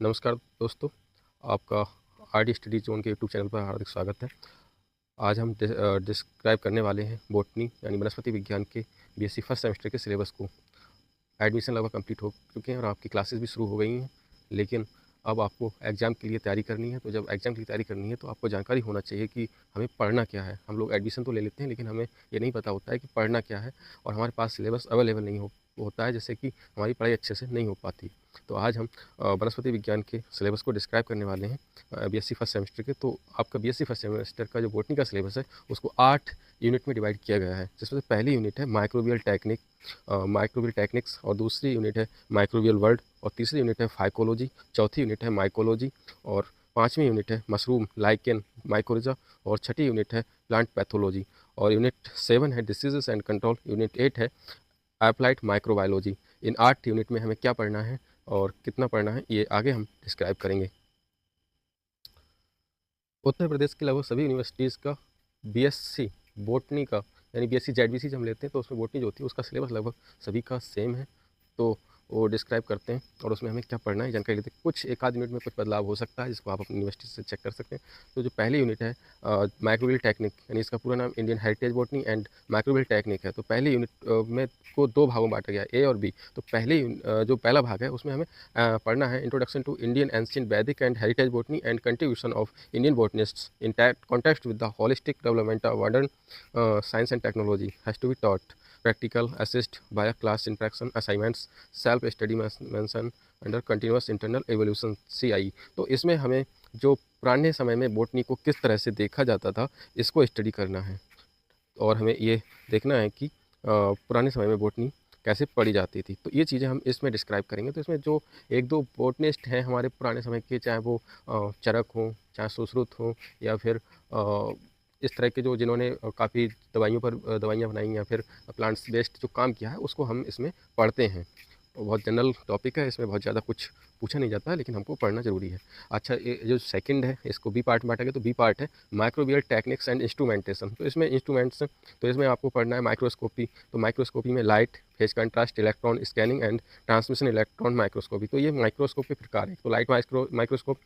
नमस्कार दोस्तों, आपका आरडी स्टडी जोन के यूट्यूब चैनल पर हार्दिक स्वागत है। आज हम डिस्क्राइब करने वाले हैं बॉटनी यानी वनस्पति विज्ञान के बीएससी फर्स्ट सेमेस्टर के सिलेबस को। एडमिशन लगभग कंप्लीट हो चुके हैं और आपकी क्लासेस भी शुरू हो गई हैं, लेकिन अब आपको एग्ज़ाम के लिए तैयारी करनी है। तो जब एग्ज़ाम की तैयारी करनी है तो आपको जानकारी होना चाहिए कि हमें पढ़ना क्या है। हम लोग एडमिशन तो ले लेते हैं, लेकिन हमें ये नहीं पता होता है कि पढ़ना क्या है, और हमारे पास सिलेबस अवेलेबल नहीं होता है, जिससे कि हमारी पढ़ाई अच्छे से नहीं हो पाती। तो आज हम वनस्पति विज्ञान के सिलेबस को डिस्क्राइब करने वाले हैं बीएससी फर्स्ट सेमेस्टर के। तो आपका बीएससी फर्स्ट सेमेस्टर का जो बॉटनी का सिलेबस है उसको 8 यूनिट में डिवाइड किया गया है, जिसमें से पहली यूनिट है माइक्रोबियल टेक्निक्स, और दूसरी यूनिट है माइक्रोबियल वर्ल्ड, और तीसरी यूनिट है फाइकोलॉजी, चौथी यूनिट है माइकोलॉजी, और पाँचवीं यूनिट है मशरूम लाइकेन माइकोरिजा, और छठी यूनिट है प्लांट पैथोलॉजी, और यूनिट 7 है डिसीजेस एंड कंट्रोल, यूनिट 8 है अप्लाइड माइक्रोबायोलॉजी। इन 8 यूनिट में हमें क्या पढ़ना है और कितना पढ़ना है, ये आगे हम डिस्क्राइब करेंगे। उत्तर प्रदेश की लगभग सभी यूनिवर्सिटीज़ का बीएससी बॉटनी का यानी बीएससी जेडबीसी जब हम लेते हैं तो उसमें बॉटनी जो होती है उसका सिलेबस लगभग सभी का सेम है। तो वो डिस्क्राइब करते हैं और उसमें हमें क्या पढ़ना है जानकारी लेते हैं। कुछ एक आध यूनिट में कुछ बदलाव हो सकता है, जिसको आप अपनी यूनिवर्सिटी से चेक कर सकते हैं। तो जो पहली यूनिट है माइक्रोबियल टेक्निक, यानी इसका पूरा नाम Indian heritage botany and microbial technique है। तो पहली यूनिट में को दो भागों में बांटा गया, ए और बी। तो जो पहला भाग है उसमें हमें पढ़ना है इंट्रोडक्शन टू इंडियन एंशिएंट वैदिक and heritage botany and contribution of Indian botanists in context with the holistic development of modern science and technology has to be taught. Practical assist via class interaction, assignments, self-study mention under continuous internal evolution CI। तो इसमें हमें जो पुराने समय में botany को किस तरह से देखा जाता था इसको स्टडी करना है, और हमें ये देखना है कि पुराने समय में बोटनी कैसे पढ़ी जाती थी। तो ये चीज़ें हम इसमें डिस्क्राइब करेंगे। तो इसमें जो एक दो बोटनिस्ट हैं हमारे पुराने समय के, चाहे वो चरक हों, चाहे सुश्रुत हों, या फिर इस तरह के जो जिन्होंने काफ़ी दवाइयों पर दवाइयाँ बनाई या फिर प्लांट्स बेस्ड जो काम किया है, उसको हम इसमें पढ़ते हैं। बहुत जनरल टॉपिक है, इसमें बहुत ज़्यादा कुछ पूछा नहीं जाता है, लेकिन हमको पढ़ना ज़रूरी है। अच्छा, ये जो सेकंड है इसको बी पार्ट में बांटा गया। तो बी पार्ट है माइक्रोबियल टेक्निक्स एंड इंस्ट्रूमेंटेशन। तो इसमें इंस्ट्रूमेंट्स, तो इसमें आपको पढ़ना है माइक्रोस्कोपी। तो माइक्रोस्कोपी में light, phase contrast, electron scanning and transmission electron microscopy. तो ये माइक्रोस्कोप के प्रकार है। तो light microscope,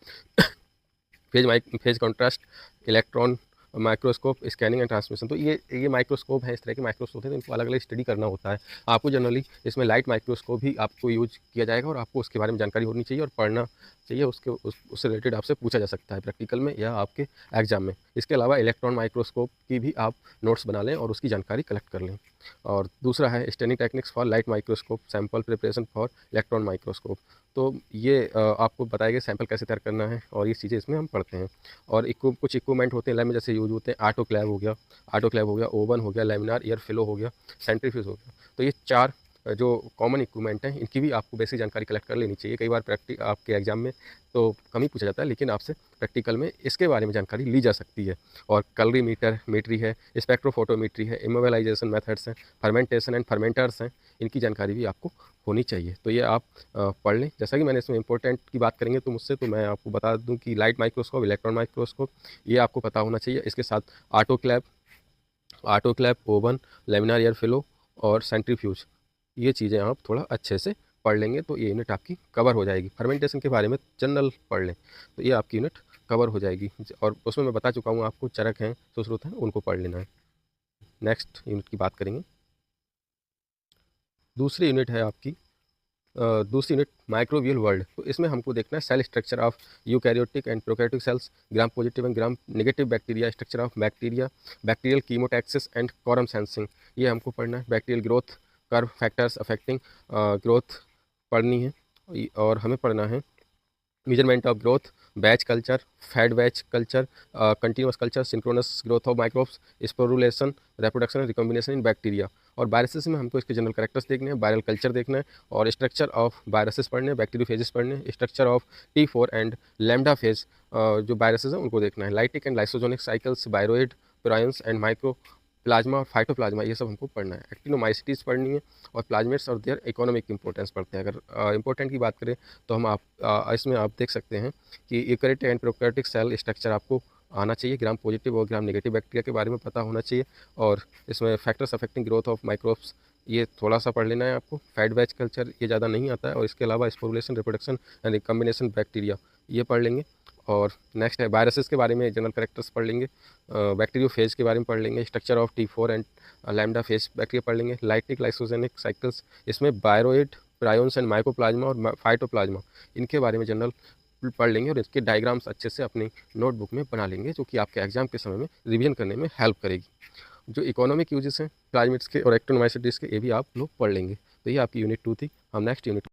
phase contrast, electron microscope, scanning and transmission. तो ये माइक्रोस्कोप है, इस तरह के माइक्रोस्कोप हैं, तो इनको अलग अलग स्टडी करना होता है। आपको जनरली इसमें लाइट माइक्रोस्कोप भी आपको यूज किया जाएगा, और आपको उसके बारे में जानकारी होनी चाहिए और पढ़ना चाहिए। उससे रिलेटेड आपसे पूछा जा सकता है प्रैक्टिकल में या आपके एग्जाम में। इसके अलावा इलेक्ट्रॉन माइक्रोस्कोप की भी आप नोट्स बना लें और उसकी जानकारी कलेक्ट कर लें। और दूसरा है standing techniques for light microscope, sample preparation for electron microscope. तो ये आपको बताएगा सैंपल कैसे तैयार करना है, और ये चीज़ें इसमें हम पढ़ते हैं। और कुछ इक्विपमेंट होते हैं लैब में, जैसे यूज होते हैं आटोक्लेव हो गया, ओवन हो गया, लैमिनार एयर फ्लो हो गया, सेंट्रीफ्यूज हो गया। तो ये 4 जो कॉमन इक्विपमेंट हैं, इनकी भी आपको बेसिक जानकारी कलेक्ट कर लेनी चाहिए। कई बार आपके एग्जाम में तो कम ही पूछा जाता है, लेकिन आपसे प्रैक्टिकल में इसके बारे में जानकारी ली जा सकती है। और कैलोरीमीटरी है, स्पेक्ट्रोफोटोमीट्री है, इमोबिलाइजेशन मेथड्स हैं, फर्मेंटेशन एंड फर्मेंटर्स हैं, इनकी जानकारी भी आपको होनी चाहिए। तो ये आप पढ़ लें। जैसा कि मैंने इसमें इंपॉर्टेंट की बात करेंगे तो मुझसे, तो मैं आपको बता दूं कि लाइट माइक्रोस्कोप, इलेक्ट्रॉन माइक्रोस्कोप, ये आपको पता होना चाहिए। इसके साथ autoclave, oven, laminar air flow और सेंट्रीफ्यूज, ये चीज़ें आप थोड़ा अच्छे से पढ़ लेंगे तो ये यूनिट आपकी कवर हो जाएगी। फर्मेंटेशन के बारे में जनरल पढ़ लें तो ये आपकी यूनिट कवर हो जाएगी, और उसमें मैं बता चुका हूँ आपको, चरक हैं, सुश्रुत हैं, उनको पढ़ लेना है। नेक्स्ट यूनिट की बात करेंगे। दूसरी यूनिट है आपकी दूसरी यूनिट माइक्रोबियल वर्ल्ड। तो इसमें हमको देखना है cell structure of eukaryotic and prokaryotic cells, gram positive and gram negative bacteria, structure of bacteria, bacterial chemotaxis and quorum sensing, ये हमको पढ़ना है। Bacterial growth curve factors affecting growth पढ़नी है। और हमें पढ़ना है measurement of growth, batch culture, fed batch culture, continuous culture, synchronous growth of microbes, sporulation, reproduction and recombination in bacteria. और वायरसेस में हमको इसके जनरल कैरेक्टर्स देखने हैं, वायरल कल्चर देखना है, और स्ट्रक्चर ऑफ वायरसेस पढ़ने हैं, बैक्टीरियोफेजेस पढ़ने हैं, structure of T4 and lambda phage जो वायरसेस हैं उनको देखना है, lytic and lysogenic cycles, viroid, prions and mycoplasma और फाइटोप्लाज्मा, ये सब हमको पढ़ना है। एक्टिनोमाइसिटीज़ पढ़नी है, और प्लाज्मेट्स और देयर इकोनॉमिक इंपॉर्टेंस पढ़ते हैं। अगर इंपॉर्टेंट की बात करें तो हम इसमें आप देख सकते हैं कि eukaryotic and prokaryotic cell structure आपको आना चाहिए, ग्राम पॉजिटिव और ग्राम नेगेटिव बैक्टीरिया के बारे में पता होना चाहिए, और इसमें factors affecting growth of microbes ये थोड़ा सा पढ़ लेना है आपको। फैट बैच कल्चर ये ज़्यादा नहीं आता है, और इसके अलावा sporulation, reproduction and recombination bacteria ये पढ़ लेंगे। और नेक्स्ट है वायरसेस के बारे में जनरल कैरेक्टर्स पढ़ लेंगे, बैक्टीरियोफेज के बारे में पढ़ लेंगे, structure of T4 and lambda phase bacteria पढ़ लेंगे, लाइटिक लाइसोजेनिक साइकिल्स, इसमें बायरोइड, प्रायोन्स एंड माइकोप्लाज्मा और फाइटोप्लाज्मा, इनके बारे में जनरल पढ़ लेंगे, और इसके डायग्राम्स अच्छे से अपनी नोटबुक में बना लेंगे, जो कि आपके एग्जाम के समय में रिवीजन करने में हेल्प करेगी। जो इकोनॉमिक यूजेस हैं प्लाज्मिड्स के और एक्टिनोमाइसीट्स के, ये भी आप लोग पढ़ लेंगे। तो ये आपकी यूनिट 2 थी। हम नेक्स्ट यूनिट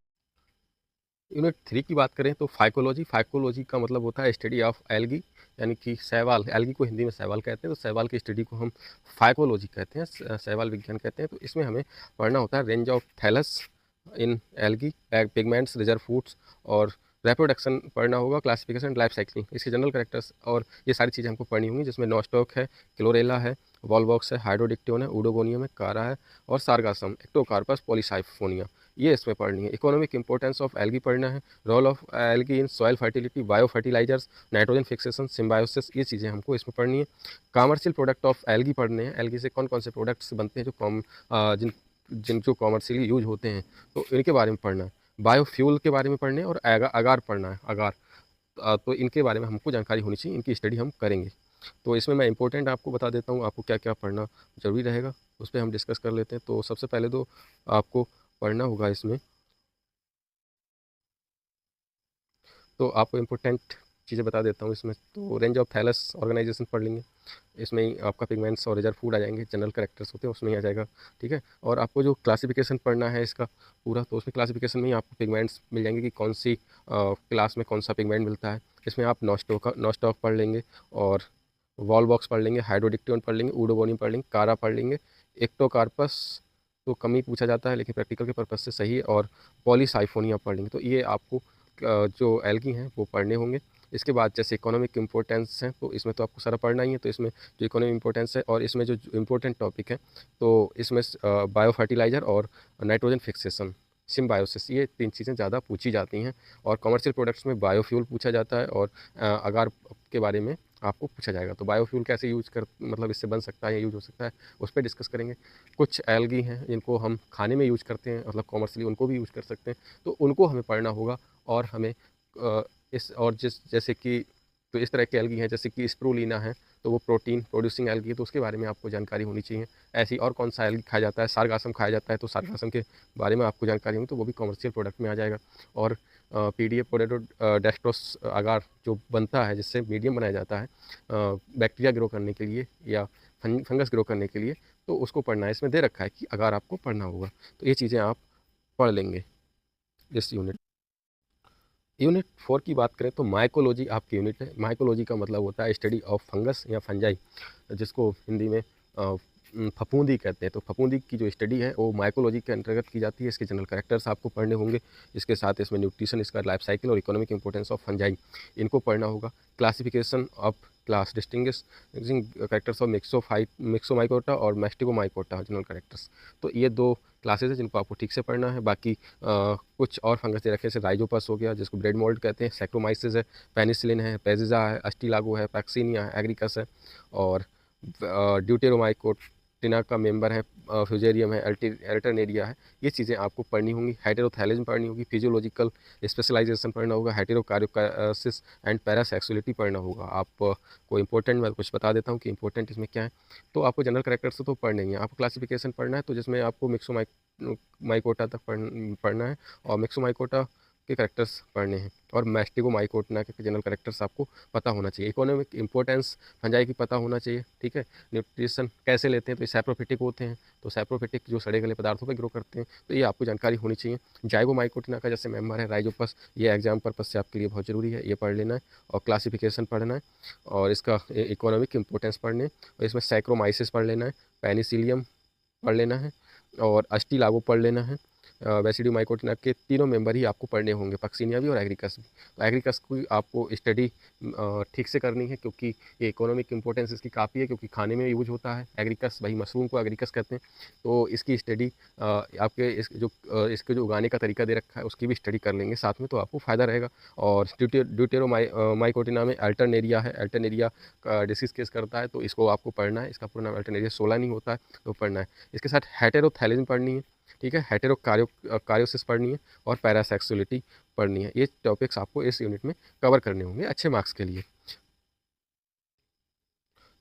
3 की बात करें तो फाइकोलॉजी। फाइकोलॉजी का मतलब होता है स्टडी ऑफ एल्गी, यानी कि शैवाल। एल्गी को हिंदी में शैवाल कहते हैं, तो शैवाल की स्टडी को हम फाइकोलॉजी कहते हैं, शैवाल विज्ञान कहते हैं। तो इसमें हमें पढ़ना होता है range of thallus in algae, pigments, reserve foods और रिप्रोडक्शन पढ़ना होगा, क्लासिफिकेशन, लाइफ साइकिल, इसके जनरल कैरेक्टर्स, और ये सारी चीज़ें हमको पढ़नी होंगी, जिसमें नोस्टॉक है, क्लोरेला है, वॉलवॉक्स है, हाइड्रोडिक्टियोन है, ऊडोगोनियम है, कारा है और सार्गासम, एक्टोकार्पस, पॉलीसाइफोनिया, ये इसमें पढ़नी है। इकोनॉमिक इंपॉर्टेंस ऑफ एल्गी पढ़ना है, role of algae in soil fertility, bio fertilizers, nitrogen fixation, symbiosis, ये चीज़ें हमको इसमें पढ़नी है। कॉमर्शियल प्रोडक्ट ऑफ एल्गी पढ़ने हैं, एल्गी से कौन कौन से प्रोडक्ट्स बनते हैं जो जो कॉमर्शियली यूज होते हैं, तो इनके बारे में पढ़ना है। बायोफ्यूल के बारे में पढ़ने हैं, और अगार पढ़ना है, अगार। तो इनके बारे में हमको जानकारी होनी चाहिए, इनकी स्टडी हम करेंगे। तो इसमें मैं इंपॉर्टेंट आपको बता देता हूँ, आपको क्या क्या पढ़ना ज़रूरी रहेगा, उस पर हम डिस्कस कर लेते हैं। तो सबसे पहले तो आपको पढ़ना होगा इसमें, तो आपको इम्पोर्टेंट चीज़ें बता देता हूँ इसमें। तो रेंज ऑफ थैलस ऑर्गेनाइजेशन पढ़ लेंगे, इसमें ही आपका पिगमेंट्स और रिजर्व फूड आ जाएंगे, जनरल कैरेक्टर्स होते हैं उसमें ही आ जाएगा, ठीक है। और आपको जो क्लासिफिकेशन पढ़ना है इसका पूरा, तो उसमें क्लासिफिकेशन में ही आपको पिगमेंट्स मिल जाएंगे कि कौन सी क्लास में कौन सा पिगमेंट मिलता है। इसमें आप नॉस्टॉक पढ़ लेंगे, और वॉलबॉक्स पढ़ लेंगे, हाइड्रोडिक्टियोन पढ़ लेंगे, ऊडोगोनियम पढ़ लेंगे, कारा पढ़ लेंगे, एक्टोकार्पस तो कम ही पूछा जाता है लेकिन प्रैक्टिकल के पर्पज़ से सही है, और पॉलीसाइफोनिया पढ़ लेंगे। तो ये आपको जो एल्गी हैं वो पढ़ने होंगे। इसके बाद जैसे इकोनॉमिक इंपॉर्टेंस है, तो इसमें तो आपको सारा पढ़ना ही है। तो इसमें जो इकोनॉमिक इंपॉर्टेंस है, और इसमें जो इम्पोर्टेंट टॉपिक है, तो इसमें बायो फर्टिलाइज़र और नाइट्रोजन फिक्सेशन, सिम्बायोसिस, ये 3 चीज़ें ज़्यादा पूछी जाती हैं। और कमर्शियल प्रोडक्ट्स में बायोफ्यूल पूछा जाता है, और अगार के बारे में आपको पूछा जाएगा। तो बायोफ्यूल कैसे यूज कर, मतलब इससे बन सकता है या यूज हो सकता है, उस पर डिस्कस करेंगे। कुछ एल्गी हैं जिनको हम खाने में यूज करते हैं, मतलब कॉमर्शियली उनको भी यूज कर सकते हैं, तो उनको हमें पढ़ना होगा। और हमें इस और जैसे कि तो इस तरह के एल्गी हैं जैसे कि स्प्रूलिना है, तो वो प्रोटीन प्रोड्यूसिंग एल्गी है, तो उसके बारे में आपको जानकारी होनी चाहिए। ऐसी और कौन सा एल्गी खाया जाता है, सार्गासम खाया जाता है, तो सार्गासम के बारे में आपको जानकारी होगी, तो वो भी कमर्शियल प्रोडक्ट में आ जाएगा। और पीडीए पोटैटो डेस्ट्रोस अगार जो बनता है, जिससे मीडियम बनाया जाता है बैक्टीरिया ग्रो करने के लिए या फंगस ग्रो करने के लिए, तो उसको पढ़ना है। इसमें दे रखा है कि अगार आपको पढ़ना होगा, तो ये चीज़ें आप पढ़ लेंगे इस यूनिट 4 की बात करें तो माइकोलॉजी आपकी यूनिट है। माइकोलॉजी का मतलब होता है स्टडी ऑफ फंगस या फंजाई, जिसको हिंदी में फफूंदी कहते हैं। तो फफूंदी की जो स्टडी है वो माइकोलॉजी के अंतर्गत की जाती है। इसके जनरल कैरेक्टर्स आपको पढ़ने होंगे, इसके साथ इसमें न्यूट्रिशन, इसका लाइफ साइकिल और इकोनॉमिक इंपॉर्टेंस ऑफ फंजाई, इनको पढ़ना होगा। Classification of class, distinguishing characters of myxomycota और मैस्टिकोमाइकोटा, जनरल कैरेक्टर्स। तो ये 2 क्लासेज है जिनको आपको ठीक से पढ़ना है। बाकी कुछ और फंगस दे रखे, जैसे राइजोपस हो गया जिसको ब्रेड मोल्ड कहते हैं, सैक्रोमाइसिस है, पेनिसिलिन है, पेजिजा है, अस्टिलागो है, पैक्सीनिया है, एग्रिकस है, और ड्यूटेरोमाइकोटिना का मेंबर है, फ्यूजेरियम है, अल्टरनेरिया है। ये चीज़ें आपको पढ़नी होंगी। हेटेरोथैलेजम पढ़नी होगी, फिजियोलॉजिकल स्पेशलाइजेशन पढ़ना होगा, हेटेरोकार्योसिस एंड पैरासेक्सुअलिटी पढ़ना होगा। आपको इंपॉर्टेंट मैं कुछ बता देता हूँ कि इंपॉर्टेंट इसमें क्या है। तो आपको जनरल कैरेक्टर्स तो पढ़ने ही है, आपको क्लासिफिकेशन पढ़ना है, तो जिसमें आपको मिक्सोमाइकोटा तक पढ़ना है, और मिक्सोमाइकोटा के कैरेक्टर्स पढ़ने हैं, और मैस्टिगोमाइकोटा के जनरल कैरेक्टर्स आपको पता होना चाहिए। इकोनॉमिक इंपॉर्टेंस फंजाई की पता होना चाहिए, ठीक है। न्यूट्रिशन कैसे लेते हैं, तो ये सैप्रोफिटिक होते हैं, तो सैप्रोफिटिक जो सड़े गले पदार्थों पर ग्रो करते हैं, तो ये आपको जानकारी होनी चाहिए। जाइगोमाइकोटिना का जैसे मेंबर है राइजोपस, ये एग्जाम पर्पज से आपके लिए बहुत ज़रूरी है, ये पढ़ लेना है। और क्लासिफिकेशन पढ़ना है, और इसका इकोनॉमिक इंपॉर्टेंस पढ़ने, और इसमें सैक्रोमाइसिस पढ़ लेना है, पेनिसिलियम पढ़ लेना है, और अस्टिलागो पढ़ लेना है, बेसिडियोमाइकोटिना के तीनों मेंबर ही आपको पढ़ने होंगे, पक्सिनिया भी और एग्रीकस भी। तो एग्रीकस की आपको स्टडी ठीक से करनी है, क्योंकि ये इकोनॉमिक इंपॉर्टेंस इसकी काफ़ी है, क्योंकि खाने में यूज होता है एग्रीकस, भाई मशरूम को एग्रीकस कहते हैं। तो इसकी स्टडी आपके इसके जो उगाने का तरीका दे रखा है उसकी भी स्टडी कर लेंगे साथ में, तो आपको फ़ायदा रहेगा। और ड्यूटेरोमाइकोटिना में अल्टरनेरिया है, अल्टरनेरिया का डिसीज़ केस करता है, तो इसको आपको पढ़ना है। इसका पूरा नाम अल्टरनेरिया सोलानी होता है, तो पढ़ना है। इसके साथ हेटेरोथैलेजम पढ़नी है, ठीक है, हेटेरोकार्योसिस पढ़नी है और पैरासेक्सुअलिटी पढ़नी है। ये टॉपिक्स आपको इस यूनिट में कवर करने होंगे अच्छे मार्क्स के लिए।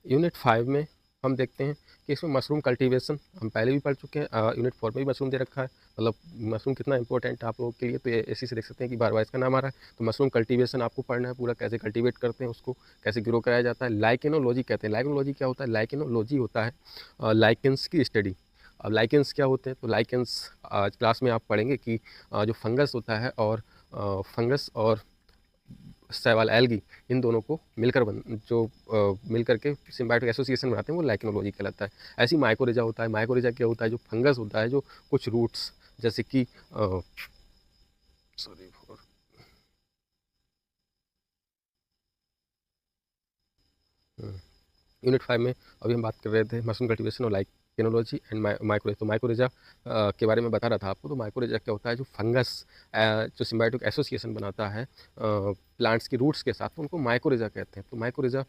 यूनिट 5 में हम देखते हैं कि इसमें मशरूम कल्टीवेशन हम पहले भी पढ़ चुके हैं, यूनिट 4 में भी मशरूम दे रखा है, मतलब मशरूम कितना इंपॉर्टेंट है आप लोगों के लिए, तो ये इसी से देख सकते हैं कि बार बार इसका नाम आ रहा है। तो मशरूम कल्टीवेशन आपको पढ़ना है पूरा, कैसे कल्टीवेट करते हैं उसको, कैसे ग्रो कराया जाता है। लाइकेनोलॉजी कहते हैं। लाइकेनोलॉजी क्या होता है? लाइकेनोलॉजी होता है लाइकेंस की स्टडी। अब लाइकेंस क्या होते हैं? तो लाइकेंस आज क्लास में आप पढ़ेंगे कि जो फंगस होता है और फंगस और शैवाल एल्गी, इन दोनों को मिलकर मिलकर के सिम्बायोटिक एसोसिएशन बनाते हैं, वो लाइकेनोलॉजी कहलाता है। ऐसी माइकोरेजा होता है। माइकोरेजा क्या होता है? जो फंगस होता है, जो कुछ रूट्स जैसे कि सॉरी फॉर यूनिट 5 में अभी हम बात कर रहे थे मशरूम कल्टीवेशन और लाइकेनोलॉजी एंड माइकोरेजा। तो माइकोरेजा के बारे में बता रहा था आपको। तो माइकोरेजा क्या होता है? जो फंगस जो सिम्बायोटिक एसोसिएशन बनाता है प्लांट्स की रूट्स के साथ, तो उनको माइकोरेजा कहते हैं। तो माइकोरेजा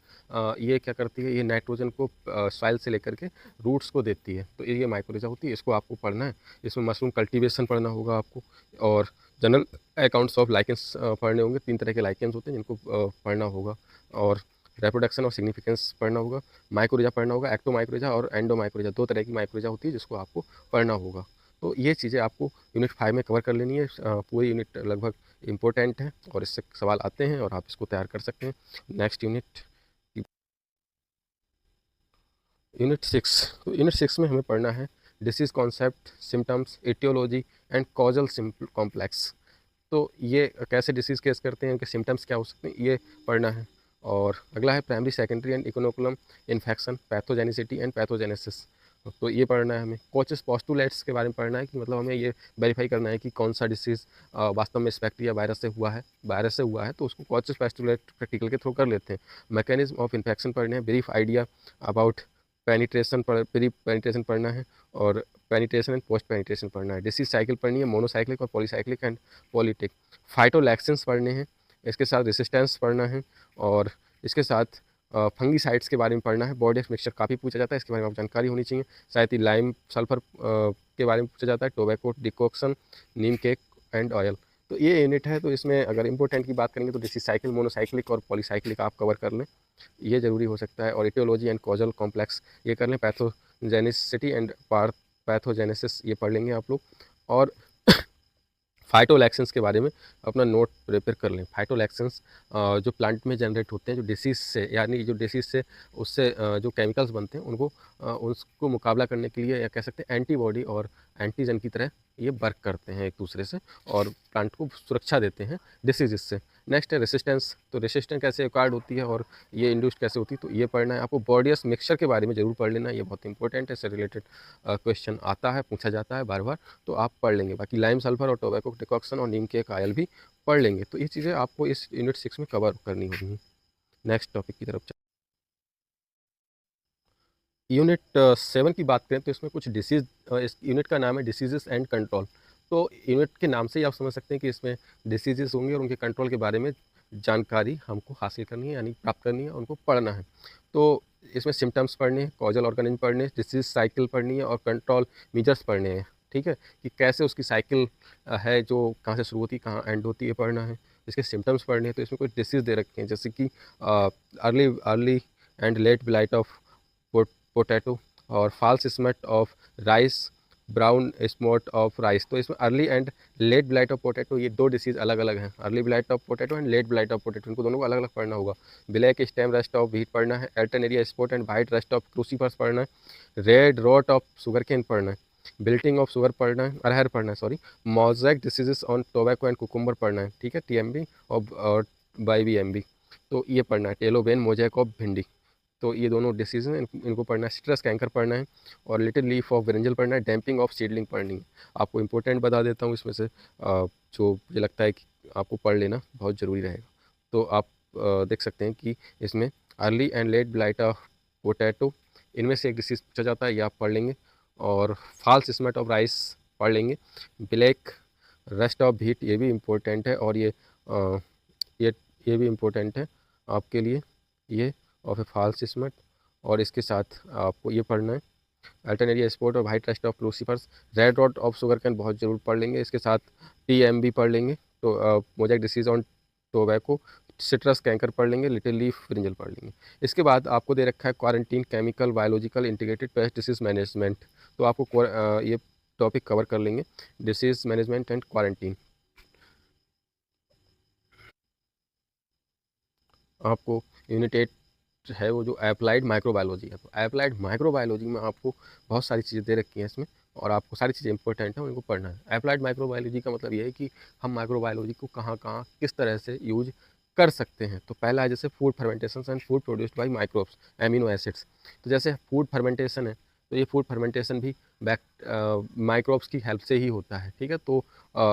ये क्या करती है? ये नाइट्रोजन को सॉइल से लेकर के रूट्स को देती है। तो ये माइकोरेजा होती है, इसको आपको पढ़ना है। इसमें मशरूम कल्टीवेशन पढ़ना होगा आपको, और जनरल अकाउंट्स ऑफ लाइकेंस पढ़ने होंगे। 3 तरह के लाइकेंस होते हैं जिनको पढ़ना होगा, और रिप्रोडक्शन और सिग्निफिकेंस पढ़ना होगा। माइकोरेजा पढ़ना होगा, एक्टो माइकोरेजा और एंडो माइकोरेजा, 2 तरह की माइकोरेजा होती है जिसको आपको पढ़ना होगा। तो ये चीज़ें आपको यूनिट 5 में कवर कर लेनी है। पूरी यूनिट लगभग इम्पोर्टेंट है और इससे सवाल आते हैं और आप इसको तैयार कर सकते हैं। Next unit 6। तो यूनिट 6 में हमें पढ़ना है disease concept, symptoms, etiology and causal complex. तो ये कैसे डिसीज़ केस करते हैं, उनके सिम्टम्स क्या हो सकते हैं, ये पढ़ना है। और अगला है primary, secondary and inoculum infection, pathogenicity and pathogenesis. तो ये पढ़ना है हमें। कोचेस पोस्टुलेट्स के बारे में पढ़ना है कि मतलब हमें ये वेरीफाई करना है कि कौन सा डिसीज़ वास्तव में इस बैक्टीरिया वायरस से हुआ है, तो उसको कोचेस पोस्टुलेट प्रैक्टिकल के थ्रू कर लेते हैं। मैकेनिज्म ऑफ इन्फेक्शन पढ़ने हैं। Brief idea about pre penetration पढ़ना है, और पेनिट्रेशन एंड पोस्ट पेनिट्रेशन पढ़ना है। डिसीज साइकिल पढ़नी है, मोनोसाइक्लिक और पॉलीसाइक्लिक एंड पॉलीटिक। फाइटोलैक्सेंस पढ़ने हैं, इसके साथ रेसिस्टेंस पढ़ना है, और इसके साथ फंगीसाइड्स के बारे में पढ़ना है। बॉडी ऑफ मिक्सचर काफ़ी पूछा जाता है, इसके बारे में आपको जानकारी होनी चाहिए। साथ ही लाइम सल्फर के बारे में पूछा जाता है। Tobacco decoction, Neem cake and oil. तो ये यूनिट है। तो इसमें अगर इंपॉर्टेंट की बात करेंगे तो डिसीज साइकिल, मोनोसाइक्लिक और पॉलीसाइक्लिक आप कवर कर लें, ये ज़रूरी हो सकता है। और एटियोलॉजी एंड कॉजल कॉम्प्लेक्स ये कर लें। पैथोजेनिसिटी एंड पैथोजेनेसिस ये पढ़ लेंगे आप लोग। और फाइटोलैक्सेंस के बारे में अपना नोट प्रिपेयर कर लें। फाइटोलैक्सेंस जो प्लांट में जनरेट होते हैं, जो डिसीज़ से, यानी जो डिसीज़ से उससे जो केमिकल्स बनते हैं उसको मुकाबला करने के लिए, या कह सकते हैं एंटीबॉडी और एंटीजन की तरह ये वर्क करते हैं एक दूसरे से, और प्लांट को सुरक्षा देते हैं डिसीज़ से। नेक्स्ट है रेसिस्टेंस। तो रेसिस्टेंस कैसे एक्वायर्ड होती है और ये इंड्यूस्ड कैसे होती है, तो ये पढ़ना है आपको। बॉडियस मिक्सचर के बारे में ज़रूर पढ़ लेना, ये बहुत इंपॉर्टेंट है, इससे रिलेटेड क्वेश्चन आता है, पूछा जाता है बार बार, तो आप पढ़ लेंगे। बाकी लाइम सल्फर और टोबैको डिकॉक्शन और नीम के आयल भी पढ़ लेंगे। तो ये चीज़ें आपको इस यूनिट 6 में कवर करनी होगी। नेक्स्ट टॉपिक की तरफ यूनिट 7 की बात करें तो इसमें कुछ डिसीज़, इस यूनिट का नाम है डिसीजेस एंड कंट्रोल। तो यूनिट के नाम से ही आप समझ सकते हैं कि इसमें डिसीजेस होंगे और उनके कंट्रोल के बारे में जानकारी हमको हासिल करनी है, यानी प्राप्त करनी है, उनको पढ़ना है। तो इसमें सिम्टम्स पढ़ने हैं, कॉजल ऑर्गेनिज्म पढ़ने हैं, डिसीज साइकिल पढ़नी है, और कंट्रोल मेजर्स पढ़ने हैं। ठीक है, कि कैसे उसकी साइकिल है, जो कहाँ से शुरू होती है कहाँ एंड होती है, पढ़ना है। इसके सिम्टम्स पढ़ने हैं। तो इसमें कुछ डिसीज़ दे रखे हैं, जैसे कि early and late blight of potato, और false smut of rice, brown smut of rice. तो इसमें early and late blight of potato, ये 2 डिसीज़ अलग अलग हैं। Early blight of potato and late blight of potato, इनको दोनों को अलग अलग पढ़ना होगा। Black stem rust of wheat पढ़ना है। Alternaria spot and white rust of crucifers पढ़ना है। रेड रॉट ऑफ शुगर केन पढ़ना है। बिल्टिंग ऑफ शुगर पढ़ना है, अरहर पढ़ना है, sorry. Mosaic diseases on tobacco and cucumber पढ़ना है, ठीक है, TMB और BIBMB। तो ये पढ़ना है। टेलोबेन मोज़ेक ऑफ भिंडी। तो ये दोनों डिसीज़ हैं, इनको पढ़ना है। सिट्रस कैंकर पढ़ना है और लिटिल लीफ ऑफ ब्रिंजल पढ़ना है। डैम्पिंग ऑफ सीडलिंग पढ़नी है। आपको इंपॉर्टेंट बता देता हूँ इसमें से जो मुझे लगता है कि आपको पढ़ लेना बहुत ज़रूरी रहेगा। तो आप देख सकते हैं कि इसमें early and late blight of potato, इनमें से एक डिसीज़ पूछा जाता है, ये आप पढ़ लेंगे। और फॉल्स स्मेट ऑफ राइस पढ़ लेंगे। ब्लैक रस्ट ऑफ व्हीट, ये भी इम्पोर्टेंट है। और ये ये भी इम्पोर्टेंट है आपके लिए, ये ऑफ ए फॉल्स स्मेट। और इसके साथ आपको ये पढ़ना है अल्टरनेरिया स्पोर्ट और white rust of crucifers. Red rot of sugar cane बहुत ज़रूर पढ़ लेंगे। इसके साथ TM भी पढ़ लेंगे। तो mosaic disease on tobacco, citrus canker पढ़ लेंगे। लिटिल लीफ ब्रिंजल पढ़ लेंगे। इसके बाद आपको दे रखा है quarantine, chemical, biological, integrated pest disease management. तो आपको ये टॉपिक कवर कर लेंगे, डिसीज़ मैनेजमेंट एंड क्वारंटीन। आपको यूनिट 8 है वो जो अप्लाइड माइक्रोबायोलॉजी है। तो अप्लाइड माइक्रोबायोलॉजी में आपको बहुत सारी चीज़ें दे रखी हैं इसमें, और आपको सारी चीज़ें इंपॉर्टेंट हैं, उनको पढ़ना है। अप्लाइड माइक्रोबायोलॉजी का मतलब ये है कि हम माइक्रोबायोलॉजी को कहाँ कहाँ किस तरह से यूज कर सकते हैं। तो पहला है जैसे food fermentation and food produced by microbes, amino acids. तो जैसे फूड फर्मेंटेशन है, तो ये फूड फर्मेंटेशन भी माइक्रोब्स की हेल्प से ही होता है, ठीक है। तो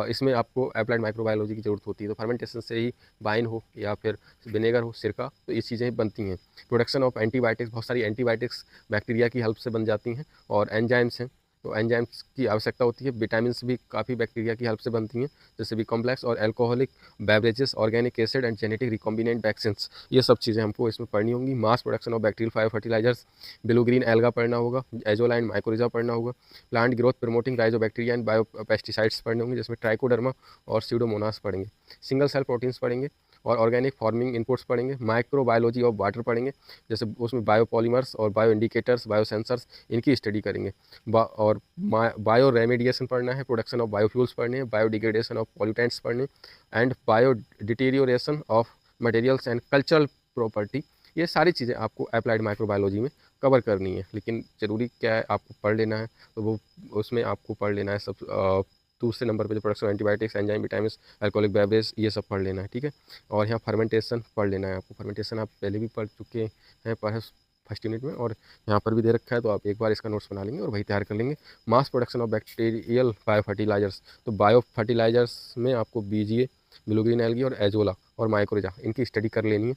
इसमें आपको अप्लाइड माइक्रोबायोलॉजी की ज़रूरत होती है। तो फर्मेंटेशन से ही वाइन हो या फिर विनेगर हो, सिरका, तो ये चीज़ें बनती हैं। प्रोडक्शन ऑफ एंटीबायोटिक्स, बहुत सारी एंटीबायोटिक्स बैक्टीरिया की हेल्प से बन जाती हैं। और एंजाइम्स हैं, तो एंजाइम्स की आवश्यकता होती है। विटामिन्स भी काफ़ी बैक्टीरिया की हेल्प से बनती हैं, जैसे बी कॉम्प्लेक्स और alcoholic beverages, organic acid and genetic recombinant vaccines, ये सब चीज़ें हमको इसमें पढ़नी होंगी। Mass production of bacterial five fertilizers, blue green alga पढ़ना होगा, एजोला एंड माइकोरिजा पढ़ना होगा। Plant growth promoting rhizobacteria and bio pesticides पढ़ने होंगे, जिसमें ट्राइकोडर्मा और सीडोमोनास पढ़ेंगे। सिंगल सेल प्रोटीन्स पढ़ेंगे और ऑर्गेनिक फार्मिंग इनपुट्स पढ़ेंगे। माइक्रोबायोलॉजी ऑफ वाटर पढ़ेंगे, जैसे उसमें बायोपॉलीमर्स और बायो इंडिकेटर्स, बायोसेंसर्स, इनकी स्टडी करेंगे। और बायो रेमेडिएशन पढ़ना है, प्रोडक्शन ऑफ बायोफ्यूल्स पढ़ने हैं, बायोडिग्रेडेशन ऑफ पॉल्यूटेंट्स पढ़ने, and bio deterioration of materials and cultural property. ये सारी चीज़ें आपको अप्लाइड माइक्रोबायोलॉजी में कवर करनी है। लेकिन ज़रूरी क्या है, आपको पढ़ लेना है। तो वो उसमें आपको पढ़ लेना है सब दूसरे नंबर पे जो production antibiotics, enzyme, vitamin, alcoholic beverage, ये सब पढ़ लेना है, ठीक है। और यहाँ फर्मेंटेशन पढ़ लेना है आपको। फर्मेंटेशन आप पहले भी पढ़ चुके हैं पर फर्स्ट यूनिट में, और यहाँ पर भी दे रखा है, तो आप एक बार इसका नोट्स बना लेंगे और वही तैयार कर लेंगे। Mass production of bacterial bio fertilizers, तो बायो फर्टिलाइजर्स में आपको BGA, ब्लू ग्रीन एल्गी और एजोला और माइक्रोजा, इनकी स्टडी कर लेनी है।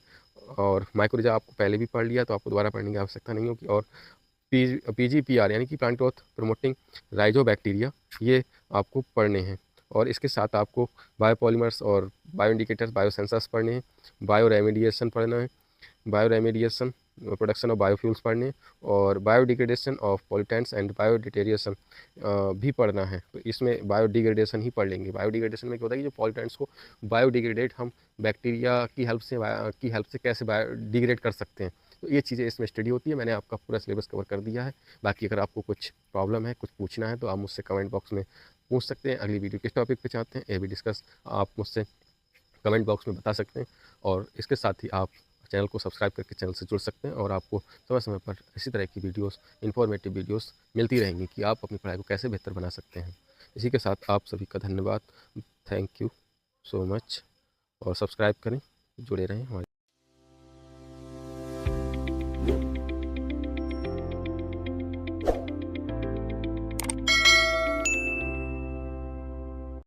और माइक्रोजा आपको पहले भी पढ़ लिया, तो आपको दोबारा पढ़ने की आवश्यकता नहीं होगी। और PGPR यानी कि प्लांट ग्रोथ प्रमोटिंग राइजोबैक्टीरिया, ये आपको पढ़ने हैं। और इसके साथ आपको बायोपॉलीमर्स और बायो इंडिकेटर्स, बायोसेंसर्स पढ़ने हैं। बायो रेमेडिएशन पढ़ना है, bio remediation, production of biofuels पढ़ने हैं। और बायोडिग्रेडेशन ऑफ पॉल्यूटेंट्स एंड बायोडिटेरिएशन भी पढ़ना है। तो इसमें बायोडिग्रेडेशन ही पढ़ लेंगे। बायोडिग्रेडेशन में क्या होता है कि जो पॉल्यूटेंट्स को बायोडिग्रेडेट हम बैक्टीरिया की हेल्प से कैसे बायोडिग्रेड कर सकते हैं, तो ये चीज़ें इसमें स्टडी होती है। मैंने आपका पूरा सिलेबस कवर कर दिया है। बाकी अगर आपको कुछ प्रॉब्लम है, कुछ पूछना है, तो आप मुझसे कमेंट बॉक्स में पूछ सकते हैं। अगली वीडियो किस टॉपिक पे चाहते हैं, ये भी डिस्कस आप मुझसे कमेंट बॉक्स में बता सकते हैं। और इसके साथ ही आप चैनल को सब्सक्राइब करके चैनल से जुड़ सकते हैं, और आपको समय समय पर इसी तरह की वीडियोस, इन्फॉर्मेटिव वीडियोस मिलती रहेंगी कि आप अपनी पढ़ाई को कैसे बेहतर बना सकते हैं। इसी के साथ आप सभी का धन्यवाद। थैंक यू सो मच, और सब्सक्राइब करें, जुड़े रहें हमारे।